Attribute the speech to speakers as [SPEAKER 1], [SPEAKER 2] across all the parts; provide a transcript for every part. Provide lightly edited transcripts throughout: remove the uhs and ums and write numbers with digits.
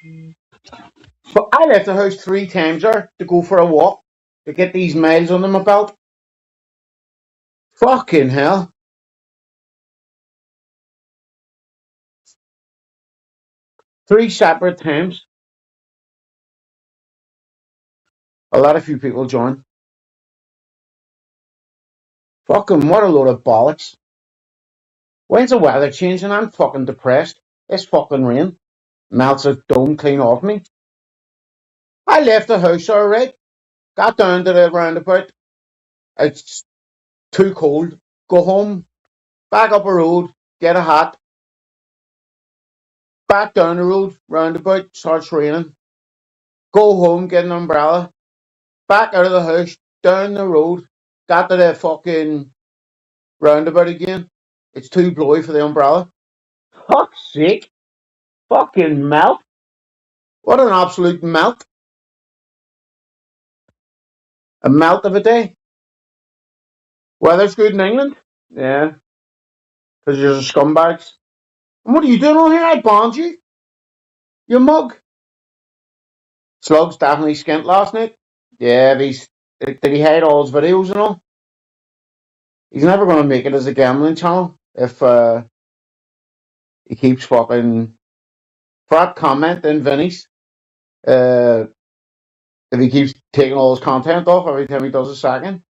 [SPEAKER 1] But I left the house 3 times there to go for a walk to get these miles under my belt. Fucking hell. 3 separate times. A lot of few people joined. Fucking what a load of bollocks. When's the weather changing? I'm fucking depressed. It's fucking rain. Melts a dome clean off me. I left the house alright. Got down to the roundabout. It's too cold. Go home. Back up a road. Get a hat. Back down the road. Roundabout. Starts raining. Go home. Get an umbrella. Back out of the house. Down the road. Got to the fucking roundabout again. It's too blowy for the umbrella. Fuck's sake. Fucking melt. What an absolute melt. A melt of a day. Weather's good in England. Yeah. Because you're scumbags. And what are you doing on here? I banned you. You mug. Slugs definitely skint last night. Yeah, did he hide all his videos and all? He's never going to make it as a gambling channel if he keeps fucking... For that comment in Vinny's, if he keeps taking all his content off every time he does a second.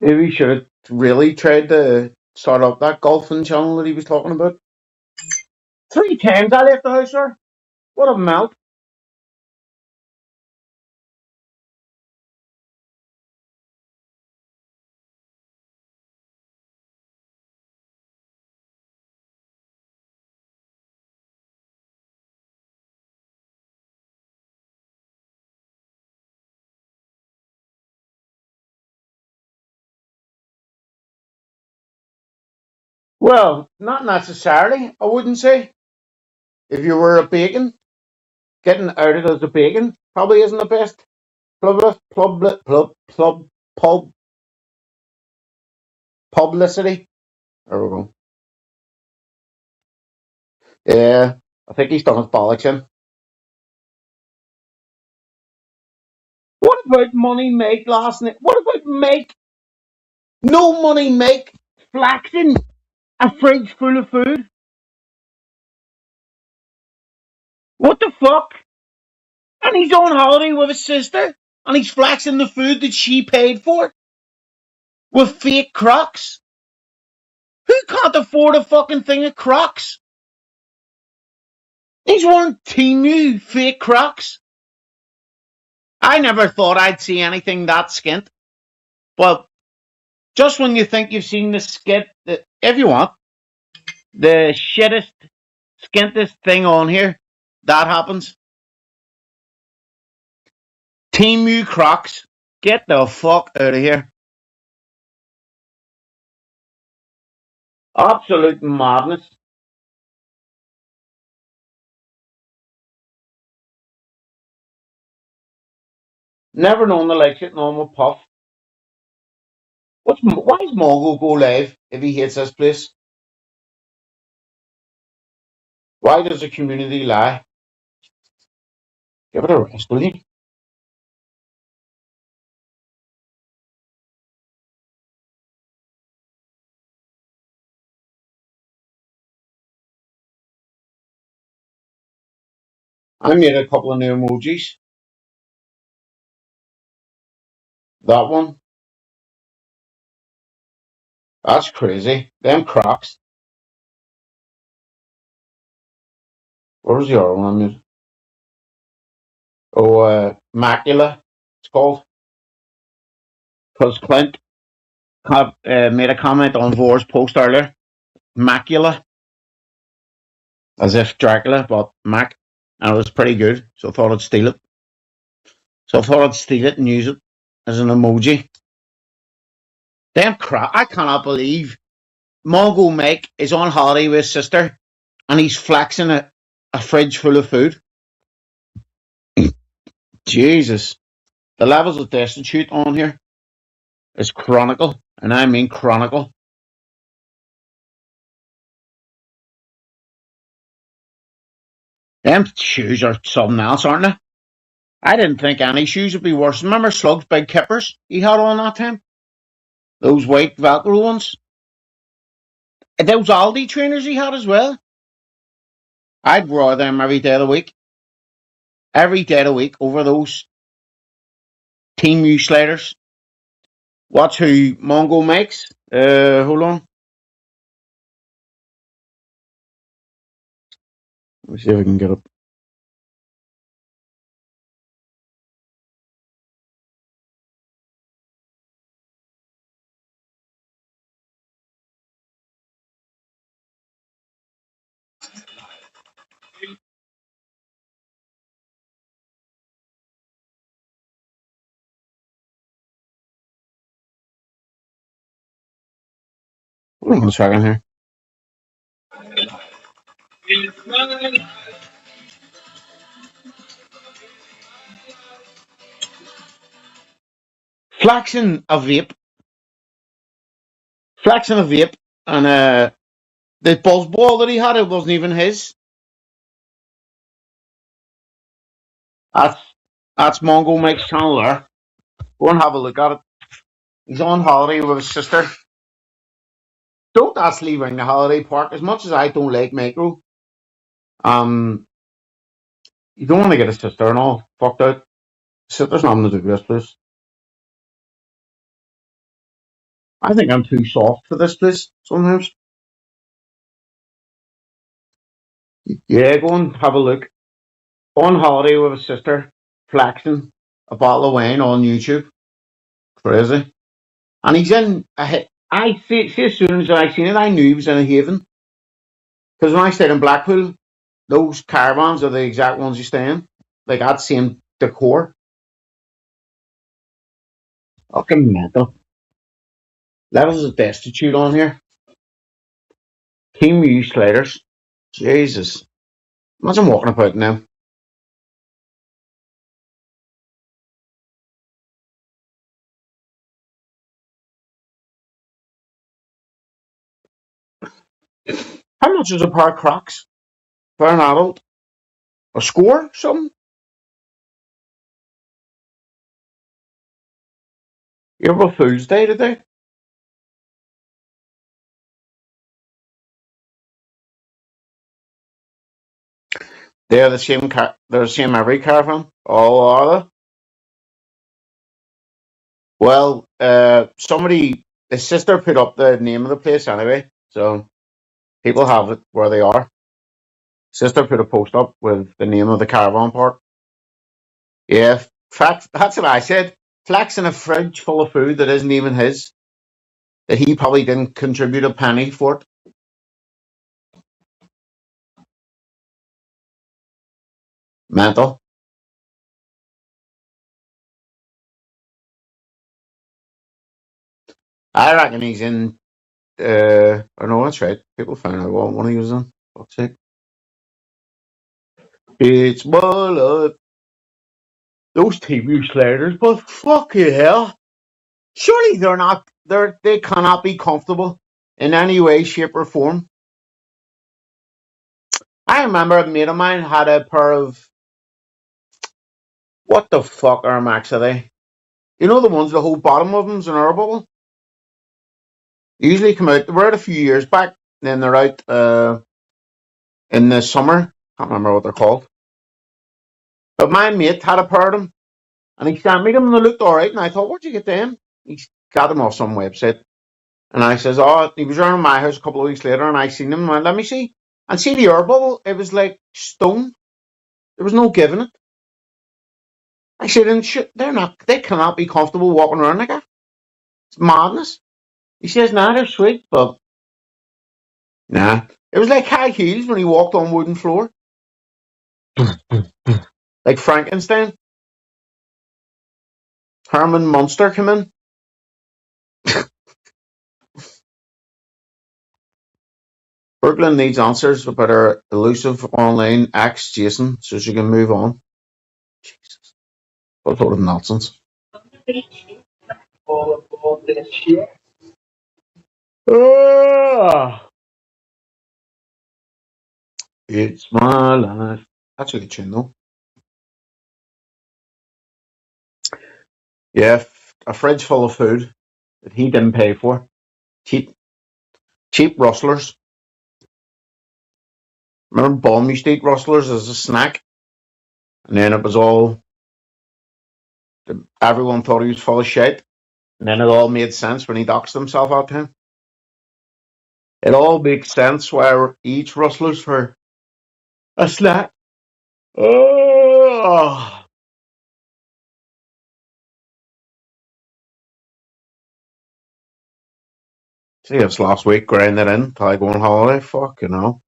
[SPEAKER 1] Maybe he should have really tried to start up that golfing channel that he was talking about. 3 times I left the house, sir. What a melt. Well, not necessarily, I wouldn't say. If you were a bacon, getting outed as a bacon probably isn't the best pub publicity. There we go. Yeah, I think he's done his bollocks in. What about Money Mike last night? What about Mike? No Money Mike flexing a fridge full of food. What the fuck? And he's on holiday with his sister, and he's flexing the food that she paid for with fake Crocs. Who can't afford a fucking thing of Crocs? These weren't Temu fake Crocs. I never thought I'd see anything that skint. But just when you think you've seen the skint, if you want, the shittest, skintest thing on here, that happens. Temu Crocs. Get the fuck out of here. Absolute madness. Never known the like it, no with Puff. Why is Mongo go live if he hates this place? Why does the community lie? Give it a rest, will you? I made a couple of new emojis. That one. That's crazy. Them Crocs. Where's the other one I made? Oh, Macula, it's called. Because Clint made a comment on Vor's post earlier. Macula. As if Dracula, but Mac. And it was pretty good, so I thought I'd steal it. And use it as an emoji. Damn crap, I cannot believe Mongo Mike is on holiday with his sister and he's flexing a fridge full of food. Jesus. The levels of destitute on here is chronicle, and I mean chronicle. Them shoes are something else, aren't they? I didn't think any shoes would be worse. Remember Slug's big kippers he had on that time? Those white Velcro ones? And those Aldi trainers he had as well. I'd wear them every day of the week. Every day of the week over those Team U sliders. Watch who Mongo makes. Hold on. Let me see if I can get up. Hold on a second here. Flexing a vape. Flexing a vape. And the buzz ball that he had, it wasn't even his. That's Mongo Mike's channel there. Go and have a look at it. He's on holiday with his sister. Don't actually ring the holiday park. As much as I don't like Micro, you don't want to get a sister and all fucked out. Sister's nothing to do with this place. I think I'm too soft for this place sometimes. Yeah, go and have a look. On holiday with his sister, flexing a bottle of wine on YouTube. Crazy. And he's in a hit. I see as soon as I seen it, I knew he was in a haven. Because when I stayed in Blackpool, those caravans are the exact ones you stay in. Like that same decor. Fucking mental. Levels of destitute on here. Team U sliders. Jesus. Imagine walking about now. How much is a pair of Crocs for an adult? A score? Something? April Fool's Day today? They're the same they're the same every caravan. Oh, are they? Well, somebody his sister put up the name of the place anyway, so people have it where they are. Sister put a post up with the name of the caravan park. Yeah, fact, that's what I said. Flexing a fridge full of food that isn't even his, that he probably didn't contribute a penny for it. Mental. I reckon he's in. Oh no, that's right. People found out what one he was in. Fuck's sake. It's my life. Those TV sliders, but fucking hell. Surely they're not. They cannot be comfortable in any way, shape, or form. I remember a mate of mine had a pair of what the fuck Air Max are they? You know the ones the whole bottom of them's an air bubble. They usually come out. They were out a few years back. Then they're out in the summer. Can't remember what they're called. But my mate had a pair of them, and he sent me them, and they looked all right. And I thought, where'd you get them? He got them off some website. And I says, oh, he was around my house a couple of weeks later, and I seen him. And I went, let me see. And see the air bubble. It was like stone. There was no giving it. I said, and shit, they're not. They cannot be comfortable walking around like that. It's madness. He says, nah, they're sweet, but nah. It was like high heels when he walked on wooden floor, like Frankenstein. Herman Munster came in. Brooklyn needs answers about her elusive online ex Jason so she can move on. Jesus. What sort of nonsense? Ah, it's my life. That's a good tune, though. Yeah, a fridge full of food that he didn't pay for. Cheap, cheap rustlers. Remember, Bomb used to eat rustlers as a snack, and then it was all. Everyone thought he was full of shit, and then it all made sense when he doxed himself out to him. It all makes sense why he eats rustlers for a snack. Oh. See, it's last week, grinding it in till I go on holiday. Fuck, you know.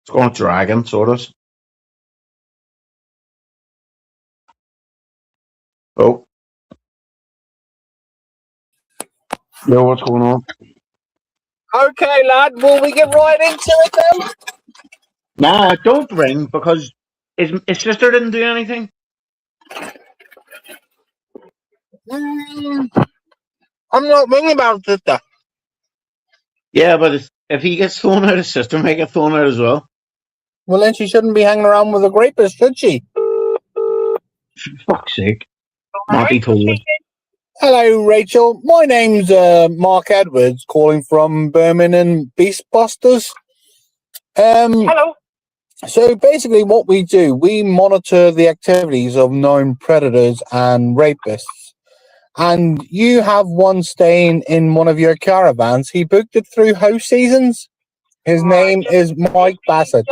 [SPEAKER 1] It's going dragging, so it is. Oh. Yo, what's going on?
[SPEAKER 2] Okay, lad, will we get right into it then?
[SPEAKER 1] Nah, don't ring because his sister didn't do anything.
[SPEAKER 2] I'm not ringing about it, though.
[SPEAKER 1] Yeah, but if he gets thrown out, his sister might get thrown out as well.
[SPEAKER 2] Well, then she shouldn't be hanging around with a rapist, should she?
[SPEAKER 1] For fuck's sake. Monty told us.
[SPEAKER 2] Hello, Rachel. My name's Mark Edwards, calling from Birmingham Beastbusters.
[SPEAKER 3] Hello.
[SPEAKER 2] So basically what we do, we monitor the activities of known predators and rapists. And you have one staying in one of your caravans. He booked it through Host Seasons. His name is Mike Bassett.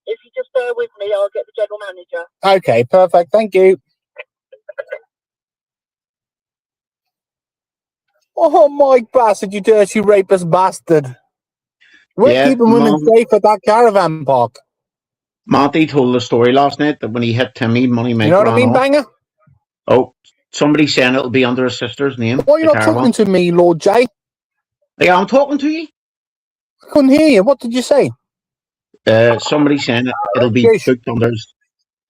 [SPEAKER 3] If you just bear with me, I'll get the general manager.
[SPEAKER 2] Okay, perfect. Thank you. Oh, Mike Bassett, you dirty rapist bastard. We're keeping women safe at that caravan park.
[SPEAKER 1] Monty told the story last night that when he hit Timmy, Money Mike.
[SPEAKER 2] You know what I mean, Banger?
[SPEAKER 1] Oh, somebody's saying it'll be under his sister's name.
[SPEAKER 2] Why are you not talking to me, Lord J?
[SPEAKER 1] Yeah, I'm talking to you.
[SPEAKER 2] I couldn't hear you. What did you say?
[SPEAKER 1] Somebody saying it'll be booked under his...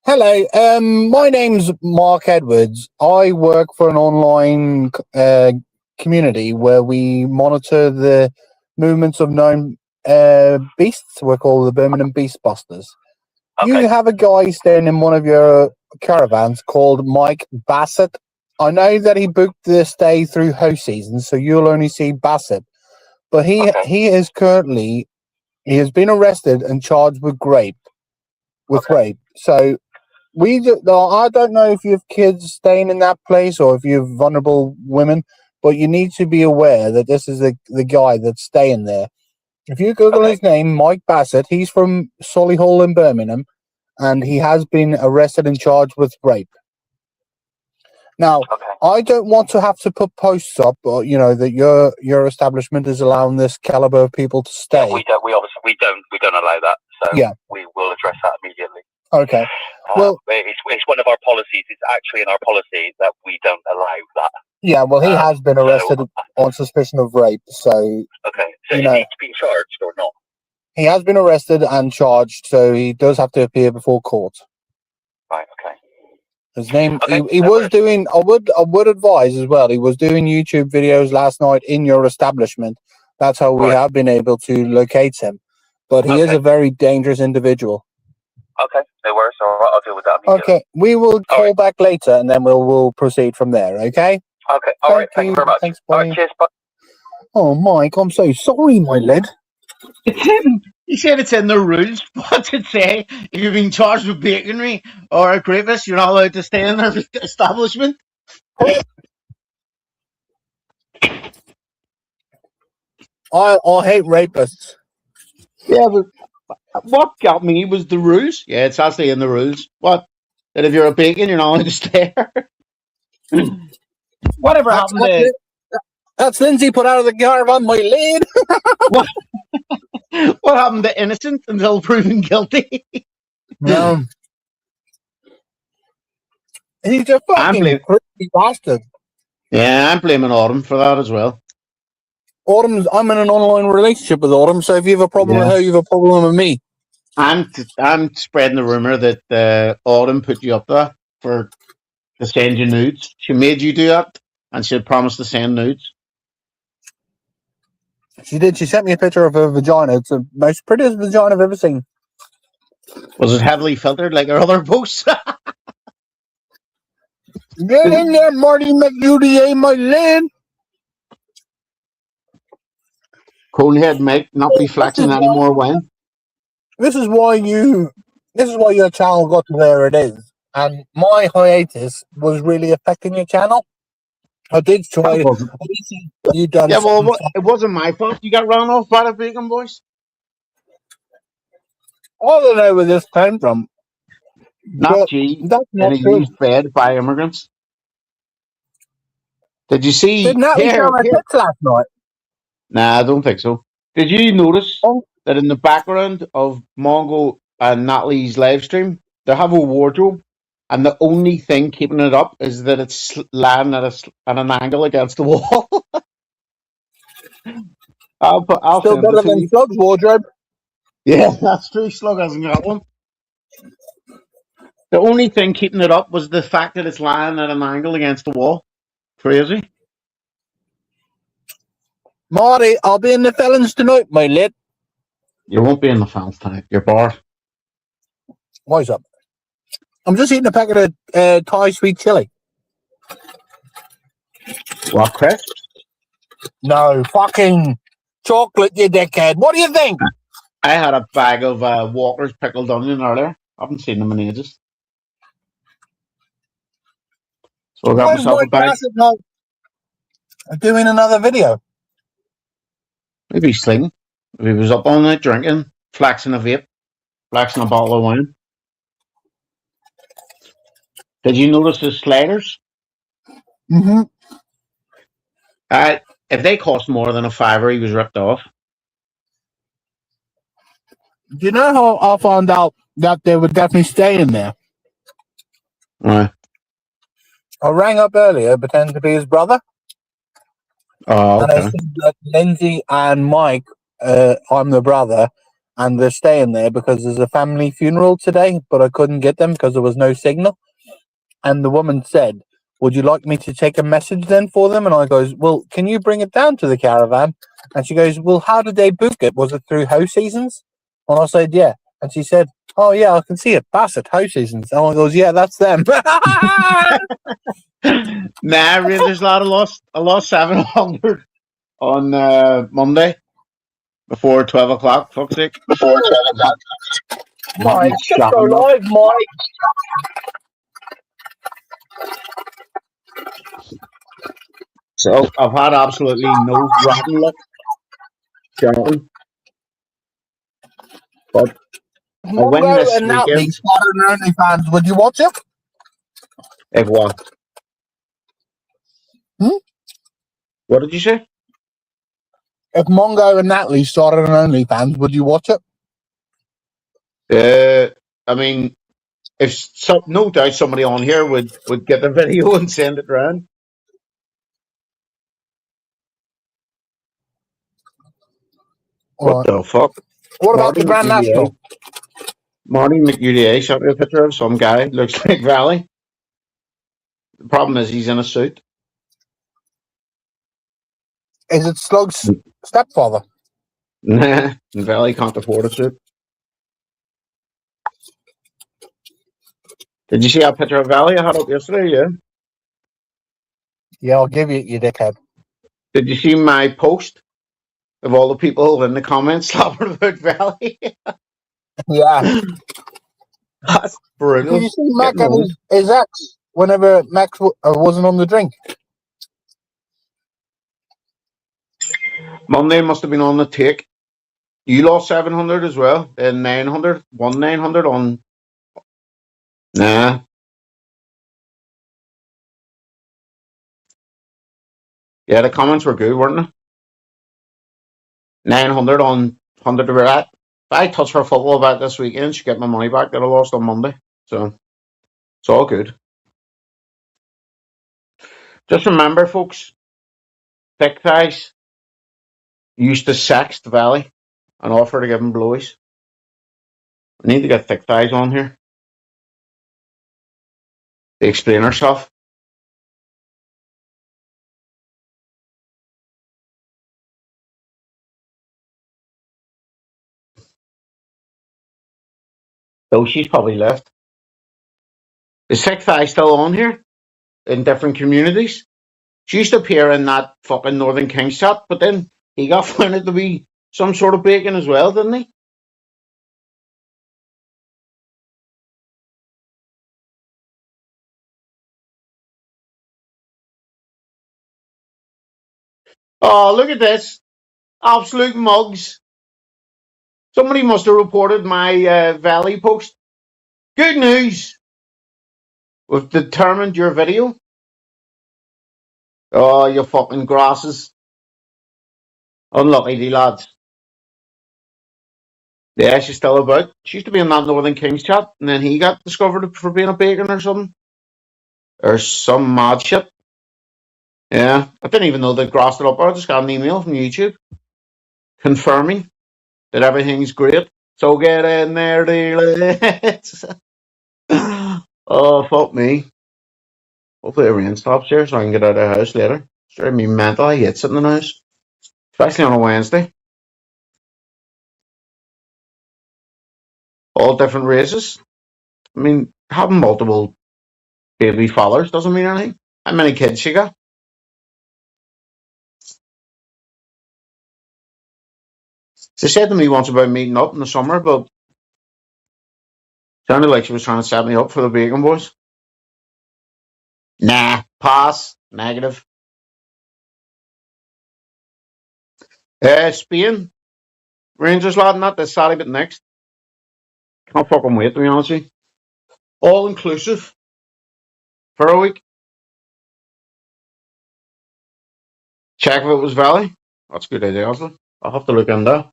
[SPEAKER 2] Hello, my name's Mark Edwards. I work for an online community where we monitor the movements of known beasts. We're called the Birmingham Beastbusters. Okay. You have a guy staying in one of your caravans called Mike Bassett. I know that he booked the stay through Host Seasons, so you'll only see Bassett. But he has been arrested and charged with rape. Rape. So I don't know if you have kids staying in that place or if you have vulnerable women, but you need to be aware that this is the guy that's staying there. If you Google his name, Mike Bassett, he's from Solihull in Birmingham, and he has been arrested and charged with rape. Now, I don't want to have to put posts up, or that your establishment is allowing this caliber of people to stay.
[SPEAKER 3] Yeah, we don't allow that. So yeah, we will address that immediately.
[SPEAKER 2] Okay.
[SPEAKER 3] Well, it's one of our policies. It's actually in our policy that we don't allow that.
[SPEAKER 2] Yeah, well, he has been arrested on suspicion of rape, so...
[SPEAKER 3] Okay, so he needs to be charged or not?
[SPEAKER 2] He has been arrested and charged, so he does have to appear before court.
[SPEAKER 3] Right, okay.
[SPEAKER 2] His name... He was doing... I would advise as well, he was doing YouTube videos last night in your establishment. That's how we have been able to locate him. But he is a very dangerous individual.
[SPEAKER 3] Okay, no worries. All right, I'll deal with that immediately.
[SPEAKER 2] Okay, we will call back later, and then we'll proceed from there, okay?
[SPEAKER 3] Okay, all right, thank you very much.
[SPEAKER 2] Thanks,
[SPEAKER 3] all right, cheers, bye.
[SPEAKER 2] Oh, Mike, I'm so sorry, my lad.
[SPEAKER 1] He said it's in the rules. What's it say? If you've been charged with baconry or a rapist, you're not allowed to stay in their establishment?
[SPEAKER 2] I hate rapists.
[SPEAKER 1] Yeah, but what got me was the rules. Yeah, it's actually in the rules. What? That if you're a bacon, you're not allowed to stay there? Whatever happened to...
[SPEAKER 2] That's Lindsay put out of the caravan, my lad.
[SPEAKER 1] What happened to innocent until proven guilty?
[SPEAKER 2] No. He's a fucking creepy bastard.
[SPEAKER 1] Yeah, I'm blaming Autumn for that as well.
[SPEAKER 2] I'm in an online relationship with Autumn, so if you have a problem with her, you have a problem with me.
[SPEAKER 1] I'm spreading the rumor that Autumn put you up there to send you nudes. She made you do that, and she had promised to send nudes.
[SPEAKER 2] She did. She sent me a picture of her vagina. It's the most prettiest vagina I've ever seen.
[SPEAKER 1] Was it heavily filtered like our other posts?
[SPEAKER 2] Get in there, Marty McUDA, my lad.
[SPEAKER 1] Conehead might not be flexing anymore when.
[SPEAKER 2] This is why your channel got to where it is. And my hiatus was really affecting your channel. I did try.
[SPEAKER 1] It
[SPEAKER 2] I
[SPEAKER 1] wasn't.
[SPEAKER 2] did see you done
[SPEAKER 1] Yeah, well,
[SPEAKER 2] some.
[SPEAKER 1] it wasn't my fault. You got run off by the Bacon Boys.
[SPEAKER 2] I don't know where this came from,
[SPEAKER 1] Not
[SPEAKER 2] but
[SPEAKER 1] G
[SPEAKER 2] that's
[SPEAKER 1] in
[SPEAKER 2] not
[SPEAKER 1] a
[SPEAKER 2] true.
[SPEAKER 1] used bed by immigrants. Did you see
[SPEAKER 2] Did Natalie show
[SPEAKER 1] here?
[SPEAKER 2] her
[SPEAKER 1] Here.
[SPEAKER 2] tits last night?
[SPEAKER 1] Nah, I don't think so. Did you notice
[SPEAKER 2] Oh,
[SPEAKER 1] that in the background of Mongo and Natalie's live stream, they have a wardrobe, and the only thing keeping it up is that it's lying at an angle against the wall. I'll
[SPEAKER 2] still
[SPEAKER 1] send it
[SPEAKER 2] better
[SPEAKER 1] to
[SPEAKER 2] than
[SPEAKER 1] you.
[SPEAKER 2] Slug's wardrobe.
[SPEAKER 1] Yeah, that's true. Slug hasn't got one. The only thing keeping it up was the fact that it's lying at an angle against the wall. Crazy.
[SPEAKER 2] Marty, I'll be in the felons tonight, my lad.
[SPEAKER 1] You won't be in the fans tonight. You're bored.
[SPEAKER 2] Why's up? I'm just eating a packet of Thai sweet chili.
[SPEAKER 1] What, Chris?
[SPEAKER 2] No, fucking chocolate, you dickhead. What do you think?
[SPEAKER 1] I had a bag of Walker's pickled onion earlier. I haven't seen them in ages. So I got
[SPEAKER 2] Where's
[SPEAKER 1] myself a
[SPEAKER 2] Mike
[SPEAKER 1] bag.
[SPEAKER 2] Bassett now? Doing another video.
[SPEAKER 1] Maybe Sling. If he was up all night drinking, flexing a vape, flexing a bottle of wine. Did you notice his sliders?
[SPEAKER 2] Mm-hmm.
[SPEAKER 1] If they cost more than a fiver, he was ripped off.
[SPEAKER 2] Do you know how I found out that they were definitely staying there?
[SPEAKER 1] Right.
[SPEAKER 2] I rang up earlier, pretending to be his brother,
[SPEAKER 1] Oh,
[SPEAKER 2] and I
[SPEAKER 1] okay.
[SPEAKER 2] said that Lindsay and Mike, I'm the brother, and they're staying there because there's a family funeral today, but I couldn't get them because there was no signal. And the woman said, would you like me to take a message then for them? And I goes, well, can you bring it down to the caravan? And she goes, well, how did they book it? Was it through House Seasons? And I said, yeah. And she said, oh, yeah, I can see it. Bassett, House Seasons. And I goes, yeah, that's them.
[SPEAKER 1] Nah, Rangers lad, I lost 700 on Monday before 12 o'clock. Fuck's sake.
[SPEAKER 2] Mike,
[SPEAKER 1] Nothing
[SPEAKER 2] just go
[SPEAKER 1] shocking, though.
[SPEAKER 2] live, Mike.
[SPEAKER 1] So I've had absolutely no rotten luck. Shocking. But a win
[SPEAKER 2] Mongo
[SPEAKER 1] this
[SPEAKER 2] and Natalie
[SPEAKER 1] weekend.
[SPEAKER 2] started an OnlyFans. Would you watch it?
[SPEAKER 1] If what?
[SPEAKER 2] Hmm?
[SPEAKER 1] What did you say?
[SPEAKER 2] If Mongo and Natalie started an OnlyFans, would you watch it?
[SPEAKER 1] I mean, no doubt somebody on here would get the video and send it around. What the fuck?
[SPEAKER 2] What about
[SPEAKER 1] Marty
[SPEAKER 2] the Grand
[SPEAKER 1] McUDA.
[SPEAKER 2] National?
[SPEAKER 1] Marty McUDA sent me a picture of some guy. Looks like Valley. The problem is he's in a suit.
[SPEAKER 2] Is it Slug's stepfather?
[SPEAKER 1] Nah, and Valley can't afford a suit. Did you see that picture of Valley I had up yesterday? Yeah.
[SPEAKER 2] Yeah, I'll give you, you dickhead.
[SPEAKER 1] Did you see my post of all the people in the comments slapping about Valley?
[SPEAKER 2] Yeah.
[SPEAKER 1] That's brutal.
[SPEAKER 2] Did you see Mac
[SPEAKER 1] Getting
[SPEAKER 2] and his ex whenever Max wasn't on the drink?
[SPEAKER 1] Monday must have been on the take. You lost 700 as well, and 900, 900 on. Nah. Yeah, the comments were good, weren't they? 900 on 100 to that. If I touch her football back this weekend, she get my money back that I lost on Monday. So it's all good. Just remember, folks, thick thighs used to sext Valley and offer to give him blowies. I need to get thick thighs on here to explain herself. Though she's probably left. Is Sixth Eye still on here in different communities? She used to appear in that fucking Northern Kings chat, but then he got found to be some sort of bacon as well, didn't he? Oh, look at this. Absolute mugs. Somebody must have reported my Valley post. Good news. We've determined your video. Oh, you fucking grasses. Unlucky, lads. Yeah, she's still about. She used to be in that Northern Kings chat, and then he got discovered for being a bacon or something. Or some mad shit. Yeah, I didn't even know they'd grassed it up. I just got an email from YouTube confirming that everything's great. So get in there, lads. Oh, fuck me. Hopefully the rain stops here so I can get out of the house later. It's driving me mental. I hate sitting in the house, especially on a Wednesday. All different races. I mean, having multiple baby fathers doesn't mean anything. How many kids she got? She said to me once about meeting up in the summer, but sounded like she was trying to set me up for the Bacon Boys. Nah, pass, negative. Spain, Rangers lad, not this Saturday, but next. Can't fucking wait, to be honest with you. All inclusive for a week. Check if it was Valley. That's a good idea, also. I'll have to look into that.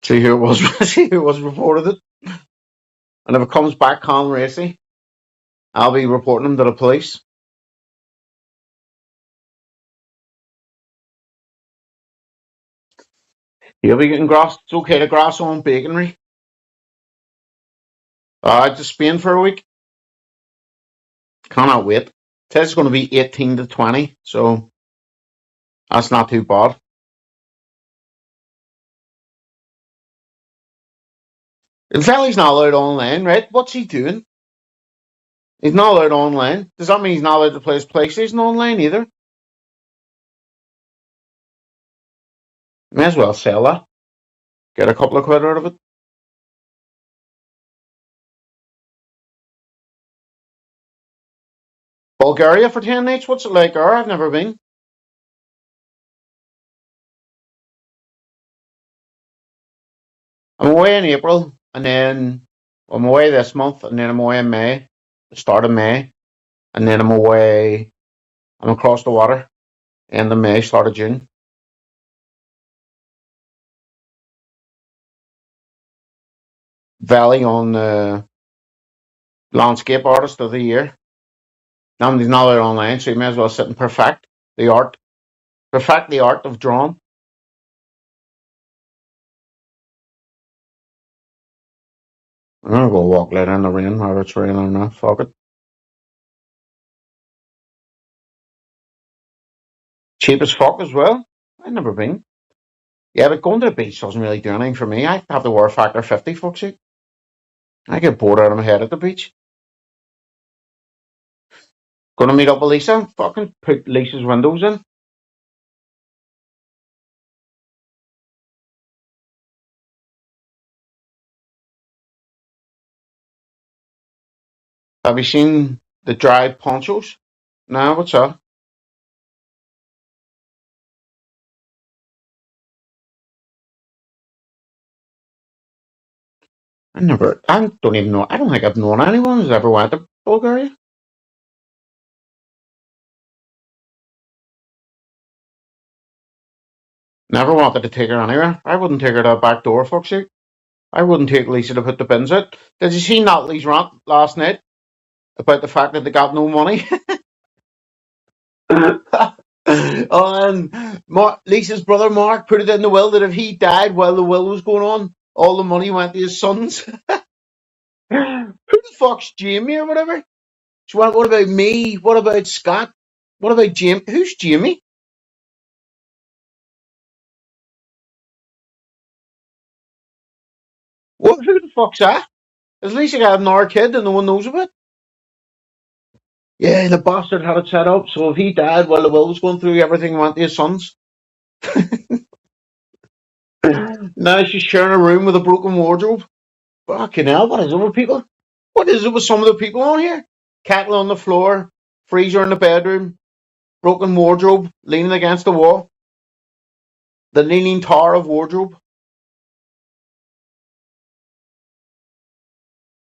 [SPEAKER 1] See who it was. See who was reported it. And if it comes back Colin Racy, I'll be reporting him to the police. He'll be getting grass. It's okay to grass on baconry. To Spain for a week. Cannot wait. It says it's going to be 18 to 20, so that's not too bad. Valley's not allowed online, right? What's he doing? He's not allowed online. Does that mean he's not allowed to play his PlayStation online either? May as well sell that. Get a couple of quid out of it. Bulgaria for 10 nights? What's it like? I've never been. I'm away in April, and then I'm away this month, and then I'm away in May, the start of May, and then I'm away. I'm across the water, end of May, start of June. Valley on Landscape Artist of the Year. Now he's not allowed online, so you may as well sit and perfect the art. Perfect the art of drawing. I'm gonna go walk later in the rain, whether it's raining or not. Fuck it. Cheap as fuck as well. I've never been. Yeah, but going to the beach doesn't really do anything for me. I have to wear a factor 50, fuck's sake. I get bored out of my head at the beach. Gonna meet up with Lisa? Fucking put Lisa's windows in. Have you seen the dried ponchos? No, what's that? I don't even know. I don't think I've known anyone who's ever went to Bulgaria. Never wanted to take her anywhere. I wouldn't take her to a back door, fuck's sake. I wouldn't take Lisa to put the bins out. Did you see Natalie's rant last night about the fact that they got no money? And Lisa's brother Mark put it in the will that if he died while the will was going on, all the money went to his sons. Who the fuck's Jamie or whatever? She went, what about me? What about Scott? What about Jamie? Who's Jamie? Who the fuck's that? At least you got another kid and no one knows about it. Yeah, the bastard had it set up, so if he died while the will was going through, everything went to his sons. Now she's sharing a room with a broken wardrobe. Fucking hell, what is it with people? What is it with some of the people on here? Kettle on the floor, freezer in the bedroom, broken wardrobe, leaning against the wall. The Leaning Tower of Wardrobe.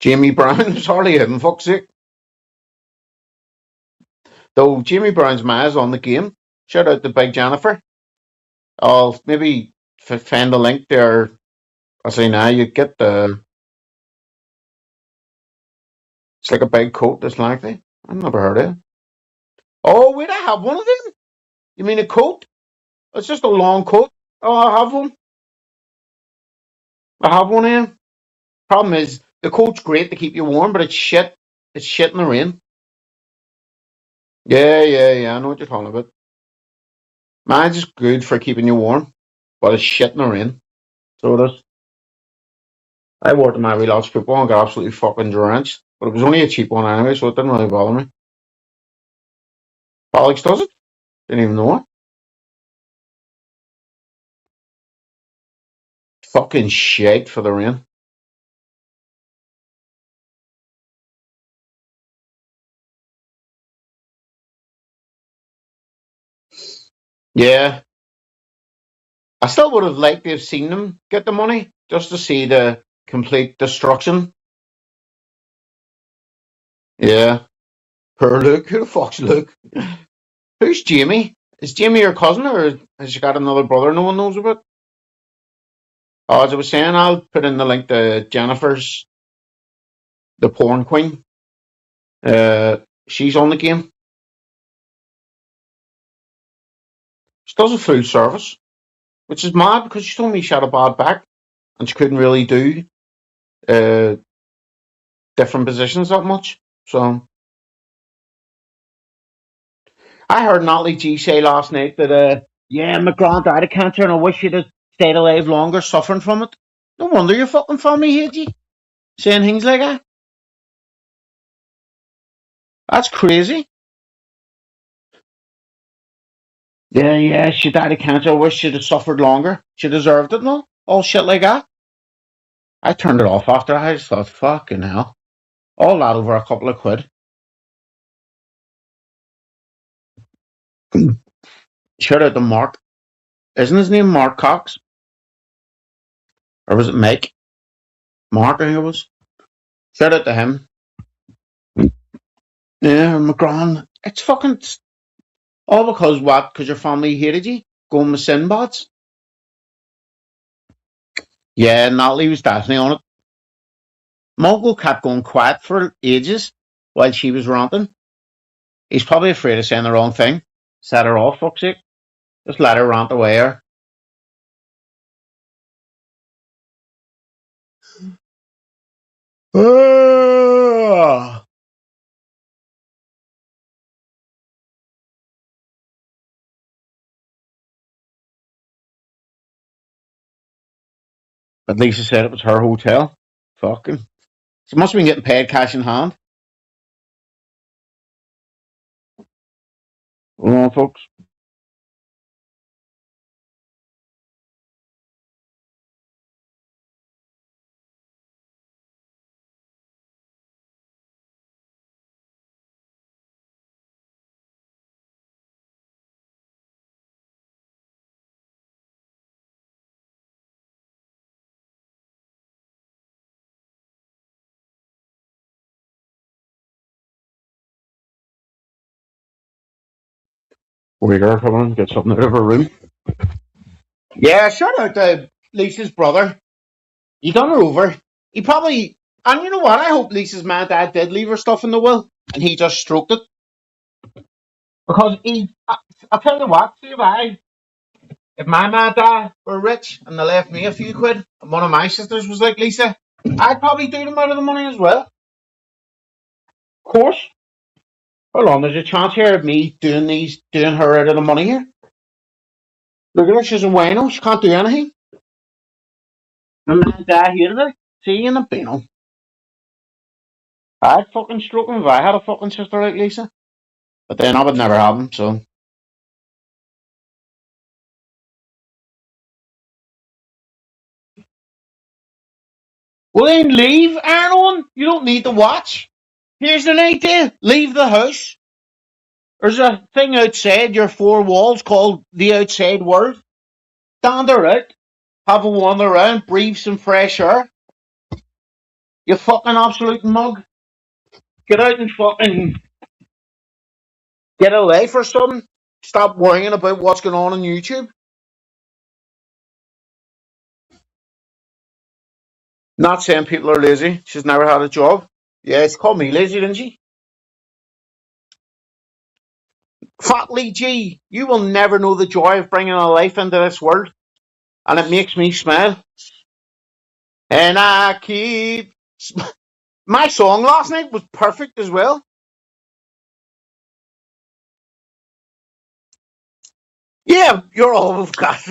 [SPEAKER 1] Jamie Brown is hardly hidden, fuck's sake. Though Jamie Brown's ma is on the game. Shout out to Big Jennifer. I'll maybe find a link there. I say now you get the. It's like a big coat that's lengthy. I've never heard of it. Oh wait, I have one of them. You mean a coat? It's just a long coat. Oh, I have one. I have one here. Problem is the coat's great to keep you warm, but it's shit. It's shit in the rain. Yeah. I know what you're talking about. Mine's just good for keeping you warm, but it's shit in the rain. So it is. I wore it to my wee lad's football and got absolutely fucking drenched. But it was only a cheap one anyway, so it didn't really bother me. Alex does it? Didn't even know it. Fucking shit for the rain. Yeah. I still would have liked to have seen them get the money, just to see the complete destruction. Yeah. Poor Luke. Who the fuck's Luke? Who's Jamie? Is Jamie your cousin, or has she got another brother no one knows about? Oh, as I was saying, I'll put in the link to Jennifer's, the porn queen. She's on the game. She does a full service, which is mad because she told me she had a bad back and she couldn't really do different positions that much. So I heard Natalie G say last night that yeah, my grand died of cancer and I wish she'd have stayed alive longer suffering from it. No wonder your fucking family hate you. Saying things like that. That's crazy. Yeah, she died of cancer. I wish she'd have suffered longer. She deserved it, no? All shit like that. I turned it off after. I just thought, fucking hell. All that over a couple of quid. Shout out to Mark. Isn't his name Mark Cox? Or was it Mike? Mark, I think it was. Shout out to him. Yeah, McGran. It's fucking all because what? Because your family hated you? Going with Sinbads? Yeah, Natalie was definitely on it. Mogul kept going quiet for ages while she was ranting. He's probably afraid of saying the wrong thing. Set her off, fuck's sake. Just let her rant away her. But Lisa said it was her hotel. Fucking. She must have been getting paid cash in hand. Hold on, folks. Waiter, come on, get something out of her room. Yeah, shout out to Lisa's brother. You done her over. He probably, and you know what? I hope Lisa's mad dad did leave her stuff in the will, and he just stroked it. Because I'll tell you what, see if my mad dad were rich and they left me a few quid, and one of my sisters was like Lisa, I'd probably do them out of the money as well. Of course. Hold on, there's a chance here of me doing her out of the money here. Look at her, she's a wino, she can't do anything. My mad dad hated her. seeing it, you know. I'd fucking stroke him if I had a fucking sister like Lisa. But then that would never happen, so. Well, then leave, Aaron. You don't need to watch. Here's an idea. Leave the house. There's a thing outside your four walls called the outside world. Wander out. Have a wander around. Breathe some fresh air. You fucking absolute mug. Get out and fucking get a life or something. Stop worrying about what's going on YouTube. Not saying people are lazy. She's never had a job. Yeah, it's called me lazy, didn't she? Fatly G, you will never know the joy of bringing a life into this world. And it makes me smile. And I keep... My song last night was perfect as well. Yeah, you're all we've got.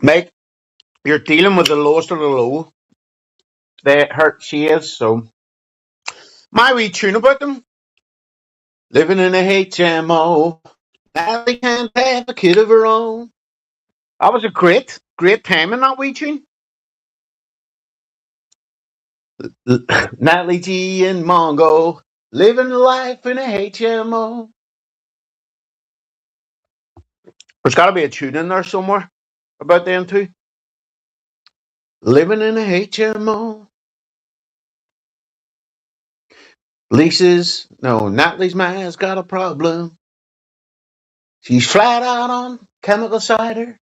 [SPEAKER 1] Mate, you're dealing with the lowest of the low. They hurt she is, so. My wee tune about them. Living in a HMO. Now they can't have a kid of her own. That was a great time in that wee tune. Natalie G and Mongo. Living life in a HMO. There's got to be a tune in there somewhere about them two. Living in a HMO. Natalie's man's got a problem. She's flat out on chemical cider.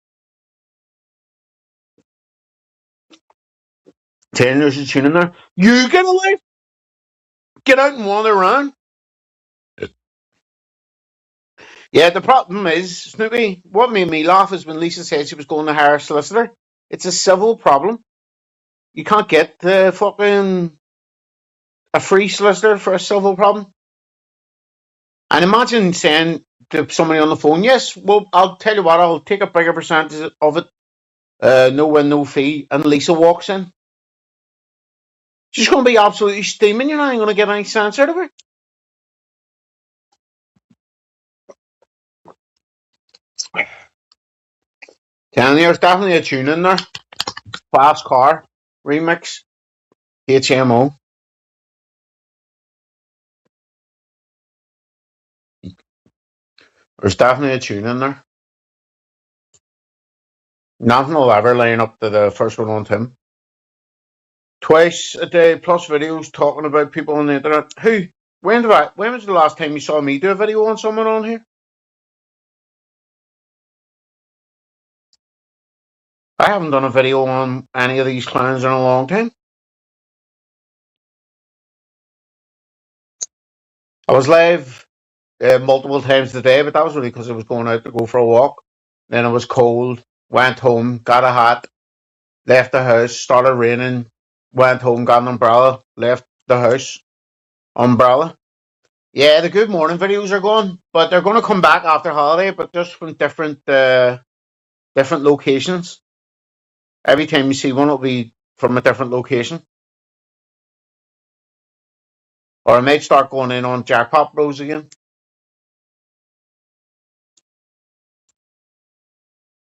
[SPEAKER 1] There's a tune in there. You get a life. Get out and wander around. Yeah, the problem is, Snoopy, what made me laugh is when Lisa said she was going to hire a solicitor. It's a civil problem. You can't get a free solicitor for a civil problem. And imagine saying to somebody on the phone, yes, well, I'll tell you what, I'll take a bigger percentage of it. No win, no fee. And Lisa walks in. She's going to be absolutely steaming. You're not going to get any sense out of her. Telling you, there's definitely a tune in there. Fast Car remix. HMO. There's definitely a tune in there. Nothing will ever line up to the first one on Tim. Twice a day plus videos talking about people on the internet. When was the last time you saw me do a video on someone on here? I haven't done a video on any of these clowns in a long time. I was live multiple times today, but that was really because I was going out to go for a walk. Then it was cold, went home, got a hat, left the house, started raining, went home, got an umbrella, left the house, umbrella. Yeah, the good morning videos are gone, but they're going to come back after holiday, but just from different locations. Every time you see one, it'll be from a different location. Or I might start going in on Jackpot Bros again.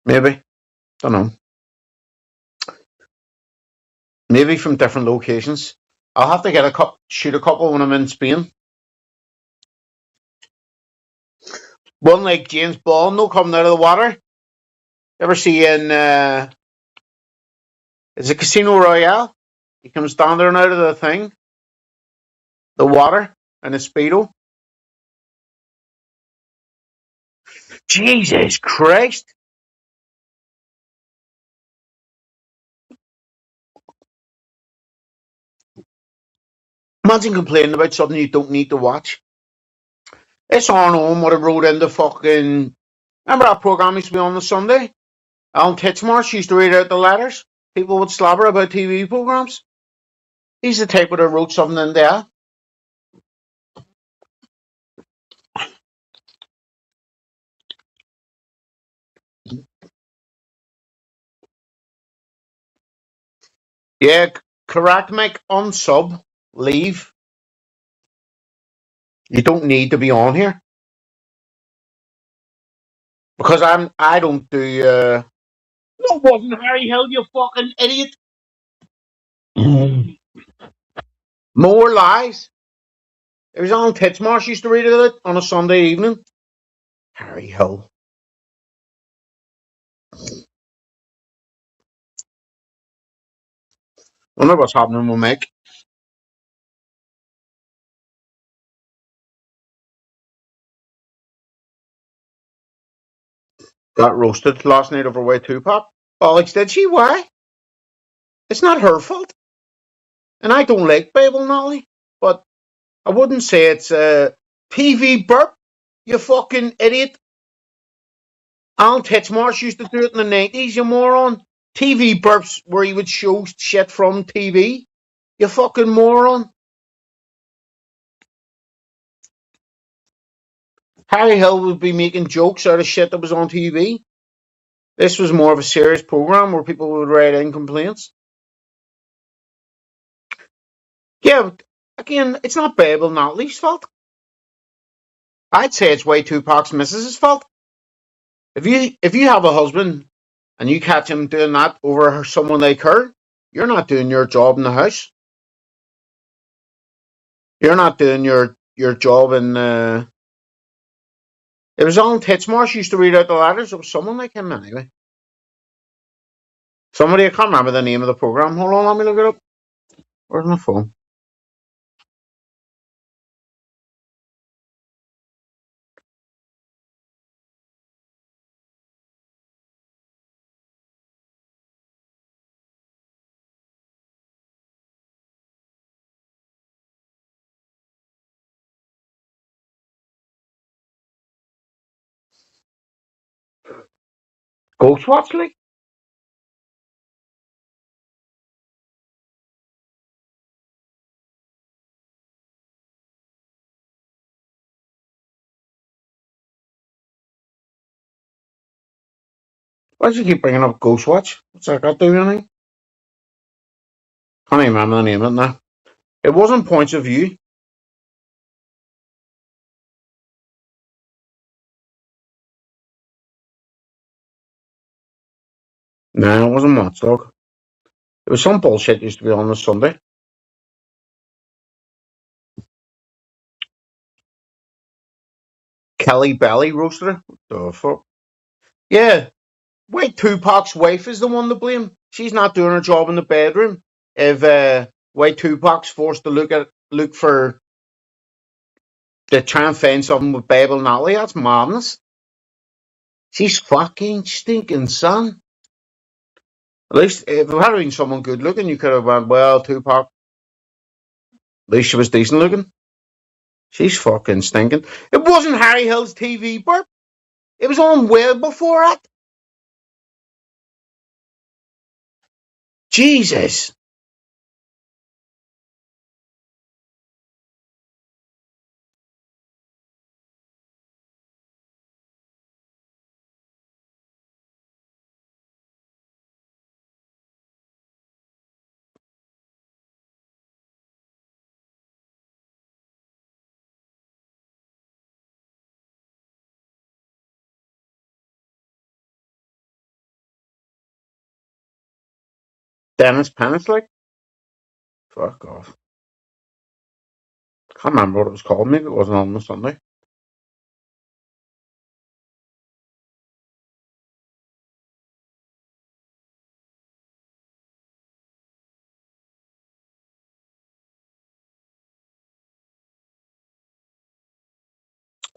[SPEAKER 1] Maybe. Don't know. Maybe from different locations. I'll have to shoot a couple when I'm in Spain. One like James Bond, no coming out of the water. Ever see in is it Casino Royale? He comes down there and out of the thing. The water and a Speedo. Jesus Christ. Imagine complaining about something you don't need to watch. It's on what I wrote in the fucking... Remember that programme used to be on the Sunday? Alan Titchmarsh used to read out the letters. People would slobber about TV programmes. He's the type that wrote something in there. Yeah, correct, Mike. Unsub, leave. You don't need to be on here because I don't do. No, it wasn't Harry Hill, you fucking idiot. More lies. It was Alan Titchmarsh used to read it on a Sunday evening. Harry Hill. Wonder what's happening with Mick. Got roasted last night over way Tupac. Alex, did she? Why? It's not her fault. And I don't like Babel Nolly, but I wouldn't say it's PV Burp, you fucking idiot. Alan Titchmarsh used to do it in the 90s, you moron. TV Burps where he would show shit from TV. You fucking moron. Harry Hill would be making jokes out of shit that was on TV. This was more of a serious program where people would write in complaints. Yeah, but again, it's not Babel Notley's fault. I'd say it's way Tupac's missus's fault. If you have a husband and you catch him doing that over someone like her, you're not doing your job in the house. You're not doing your job in. It was Alan Titchmarsh used to read out the letters. It was someone like him anyway. Somebody, I can't remember the name of the program. Hold on, let me look it up. Where's my phone? Ghostwatch League? Why does you keep bringing up Ghostwatch? What's that got to do with anything? Can't even remember the name of it now. It wasn't Points of View. No, it wasn't Watchdog. It was some bullshit used to be on Sunday. Kelly Belly roasted her. What the fuck? Yeah. Wait, Tupac's wife is the one to blame. She's not doing her job in the bedroom. If White Tupac's forced to look for to try and find something with Babel Nolly, that's madness. She's fucking stinking son. At least if it had been someone good looking, you could have went, well, Tupac. At least she was decent looking. She's fucking stinking. It wasn't Harry Hill's TV burp. It was on well before that. Jesus. Dennis Pennis, like? Fuck off. Can't remember what it was called. Maybe it wasn't on the Sunday.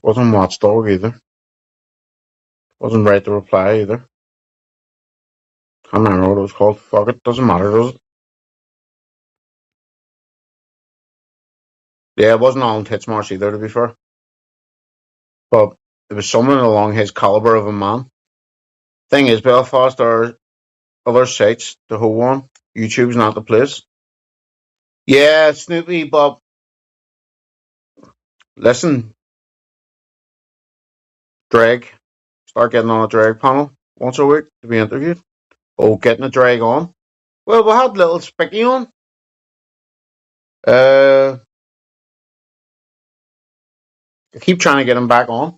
[SPEAKER 1] Wasn't Watchdog either. Wasn't Right to Reply either. Can't remember what it was called. Fuck it. Doesn't matter, does it? Yeah, it wasn't Alan Titchmarsh either, to be fair. But it was someone along his caliber of a man. Thing is, Belfast are other sites to hold on. YouTube's not the place. Yeah, Snoopy, but listen, Drag. Start getting on a drag panel. once a week to be interviewed. Oh, getting a drag on. Well, we had little Spicky on. I keep trying to get him back on.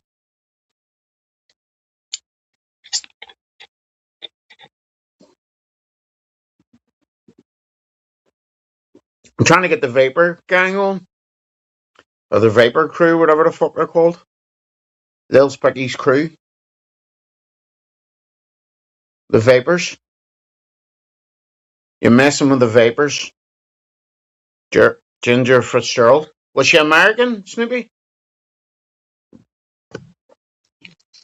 [SPEAKER 1] I'm trying to get the Vapor gang on. Or the Vapor crew, whatever the fuck they're called. Little Spicky's crew. The Vapors. You're messing with the Vapors. Ginger Fitzgerald. Was she American, Snoopy?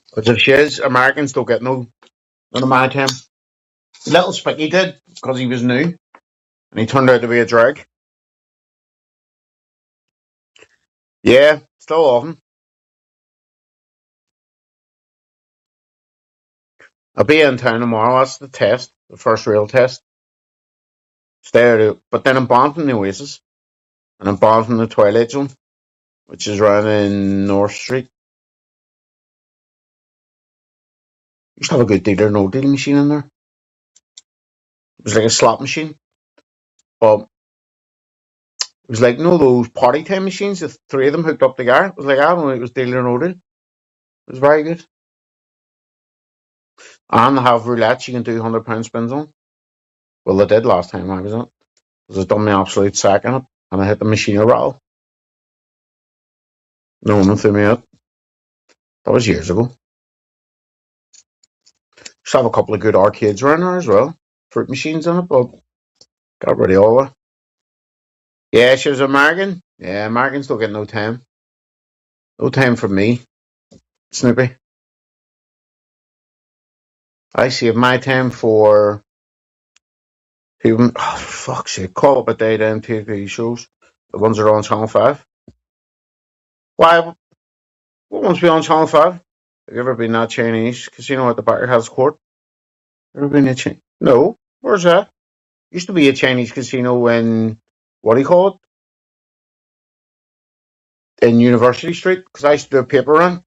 [SPEAKER 1] Because if she is, Americans don't get none of my time. Little Spicky did, because he was new. And he turned out to be a drag. Yeah, still love him. I'll be in town tomorrow. That's the test. The first real test. Stay out. But then I'm bound from the Oasis. And I'm bound from the Twilight Zone. Which is around in North Street. Used to have a good deal or no deal machine in there. It was like a slot machine. But it was like, those party time machines, the three of them hooked up together. It was like, I don't know, it was deal or no deal. It was very good. And they have roulette you can do £100 spins on. Well, they did last time I was on it. Because I done my absolute sack in it. And I hit the machine a rattle. No one threw me out. That was years ago. Just have a couple of good arcades around there as well. Fruit machines in it, but got rid of all of it. Yeah, she was American. Yeah, Americans don't get no time. No time for me, Snoopy. I save my time for people. Oh, for fuck's sake. Call up a day then TV shows. The ones that are on Channel 5. Why? What ones be on Channel 5? Have you ever been that Chinese casino at the Barker House Court? Ever been a Chinese? No. Where's that? Used to be a Chinese casino in, what do you call it? In University Street, because I used to do a paper run,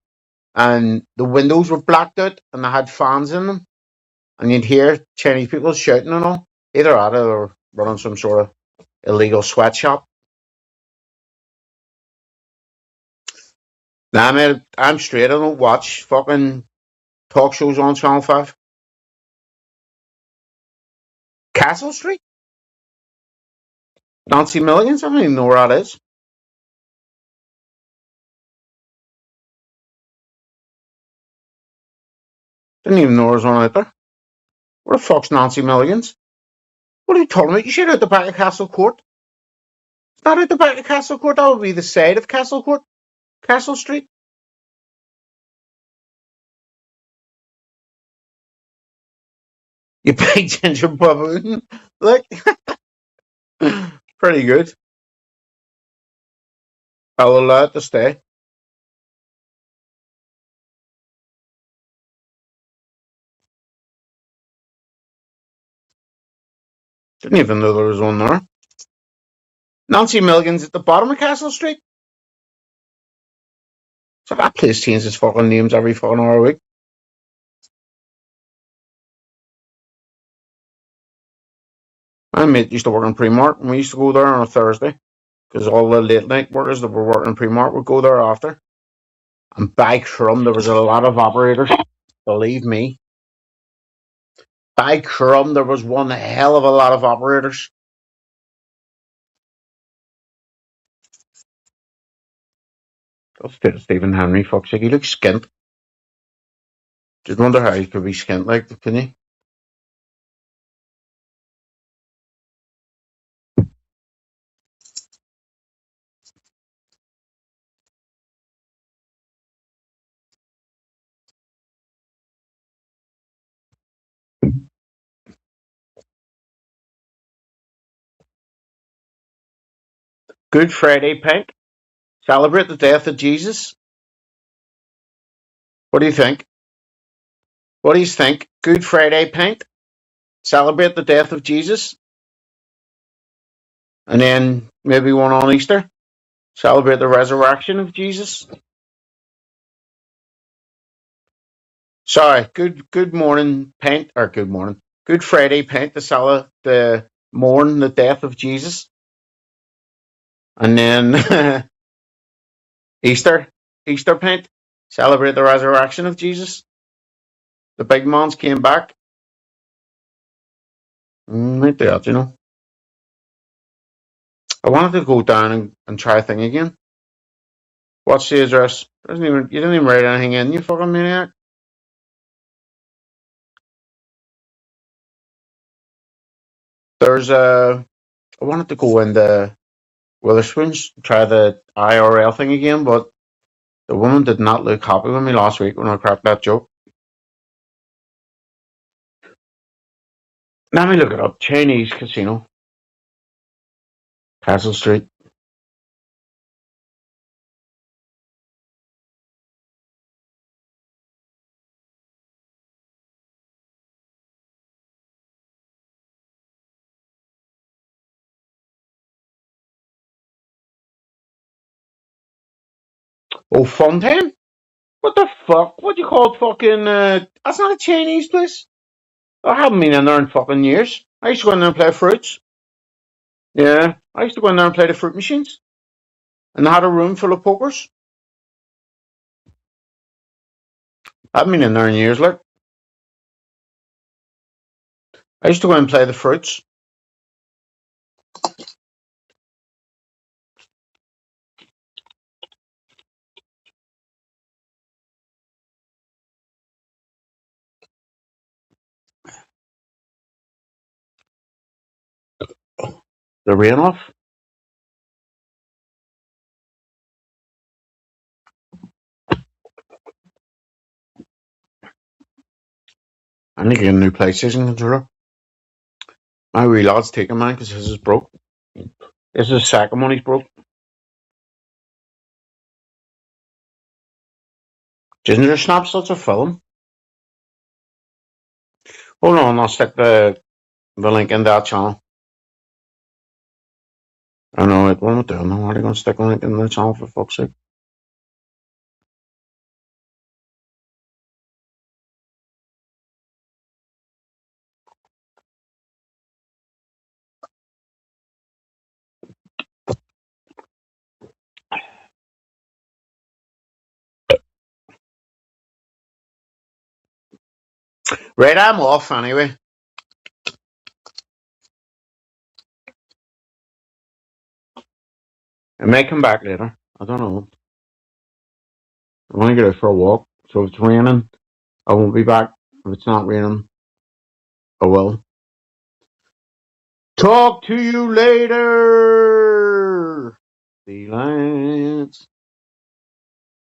[SPEAKER 1] and the windows were blacked out, and they had fans in them, and you'd hear Chinese people shouting and all, either at it or running some sort of illegal sweatshop. Nah, mate, I'm straight. I don't watch fucking talk shows on Channel 5. Castle Street? Nancy Millions? I don't even know where that is. Didn't even know there was one out there. Where the fuck's Nancy Millions? What are you talking about? You should out the back of Castle Court. It's not out the back of Castle Court. That would be the side of Castle Court. Castle Street. You big ginger baboon. Look. Pretty good. I'll allow it to stay. Didn't even know there was one there. Nancy Milligan's at the bottom of Castle Street. So that place changes fucking names every fucking hour a week. My mate used to work in Primark, and we used to go there on a Thursday, because all the late night workers that were working in Primark would go there after. And by crumb, there was a lot of operators. Believe me. By crumb, there was one hell of a lot of operators. That's Stephen Henry, fuck's sake. He looks skint. Just wonder how he could be skint like, can you? Good Friday, Pink. Celebrate the death of Jesus. What do you think? What do you think? Good Friday, Pink. Celebrate the death of Jesus. And then maybe one on Easter. Celebrate the resurrection of Jesus. Sorry, good morning, Paint, or good morning. Good Friday, Paint, the mourn the death of Jesus. And then Easter, Paint, celebrate the resurrection of Jesus. The big mons came back. Might do that, you know. I wanted to go down and try a thing again. What's the address? You didn't even write anything in, you fucking maniac. There's I wanted to go into Witherspoons, try the IRL thing again, but the woman did not look happy with me last week when I cracked that joke. Let me look it up. Chinese Casino. Castle Street. Oh, Fontaine? What the fuck? What do you call it? Fucking, that's not a Chinese place. I haven't been in there in fucking years. I used to go in there and play fruits. Yeah, I used to go in there and play the fruit machines. And they had a room full of pokers. I haven't been in there in years, like. I used to go and play the fruits. The rain off. I need to get a new PlayStation controller. My wee lad's taking mine because his is broke. This is the second one he's broke. Ginger snaps, that's a film. Hold on, I'll stick the link in that channel. I know it. What am I doing? I'm already going to stick a link in the channel for fuck's sake. Right, I'm off anyway. I may come back later. I don't know. I want to get out for a walk. So if it's raining, I won't be back. If it's not raining, I will. Talk to you later. See you later.